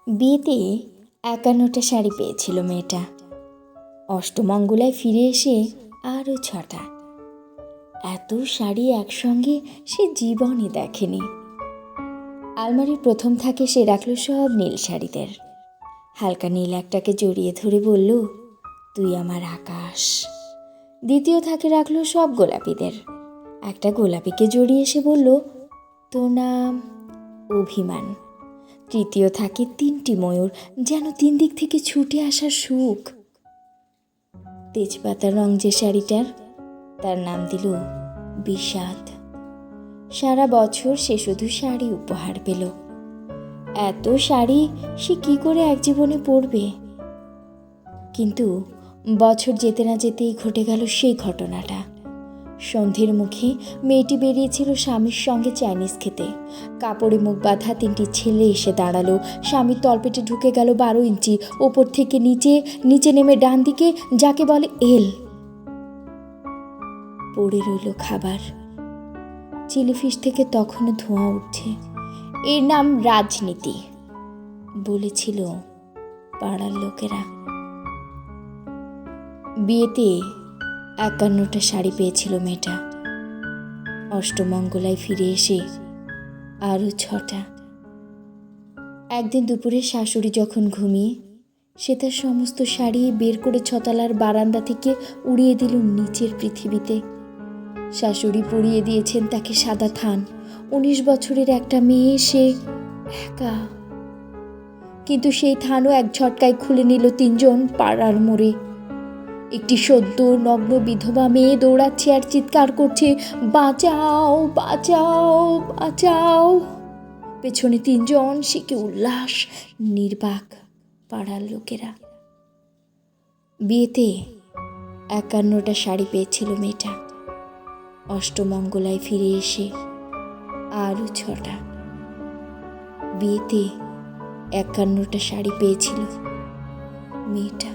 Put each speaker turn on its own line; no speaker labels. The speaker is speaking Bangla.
বিয়েতে ৫১টা শাড়ি পেয়েছিল মেয়েটা। অষ্টমঙ্গলায় ফিরে এসে আরও ৬টা। এত শাড়ি একসঙ্গে সে জীবনে দেখেনি। আলমারির প্রথম থাকে সে রাখল সব নীল শাড়িদের। হালকা নীল একটাকে জড়িয়ে ধরে বলল, তুই আমার আকাশ। দ্বিতীয় থাকে রাখল সব গোলাপিদের। একটা গোলাপিকে জড়িয়ে সে বলল, তোর নাম অভিমান। তৃতীয় থাকে ৩টি ময়ূর, যেন ৩ দিক থেকে ছুটে আসা সুখ। তেজপাতার রং যে শাড়িটার, তার নাম দিল বিষাদ। সারা বছর সে শুধু শাড়ি উপহার পেল। এত শাড়ি সে কি করে এক জীবনে পরবে? কিন্তু বছর যেতে না যেতেই ঘটে গেল সেই ঘটনাটা। সন্ধ্যের মুখে মেয়েটি বেরিয়েছিল স্বামীর সঙ্গে চাইনিজ খেতে। কাপড়ে মুখ বাঁধা 3টি ছেলে এসে দাঁড়ালো। স্বামীর তলপেটে ঢুকে গেল 12 ইঞ্চি। ওপর থেকে নিচে নেমে ডান দিকে যাকে বলে এল। পড়ে রইল খাবার। চিলিফিশ থেকে তখনও ধোঁয়া উঠছে। এর নাম রাজনীতি, বলেছিল পাড়ার লোকেরা। বিয়েতে ৫১টা শাড়ি পেয়েছিল মেয়েটা। অষ্টমঙ্গলায় ফিরে এসে আরও ৬টা। একদিন দুপুরে শাশুড়ি যখন ঘুমিয়ে, সে তার সমস্ত শাড়ি বের করে ছতলার বারান্দা থেকে উড়িয়ে দিল নিচের পৃথিবীতে। শাশুড়ি পরিয়ে দিয়েছেন তাকে সাদা থান। ১৯ বছরের একটা মেয়ে, সে একা। কিন্তু সেই থানও এক ঝটকায় খুলে নিল ৩ জন পাড়ার মোড়ে। একটি সদ্য নগ্ন বিধবা মেয়ে দৌড়াচ্ছে আর চিৎকার করছে, বাঁচাও বাঁচাও বাঁচাও। পেছনে ৩ জন, সে কি উল্লাস, নির্বাক পাড়ার লোকেরা। বিয়েতে ৫১টা শাড়ি পেয়েছিল মেয়েটা। অষ্টমঙ্গলায় ফিরে এসে আরও ৬টা। বিয়েতে ৫১টা শাড়ি পেয়েছিল মেয়েটা।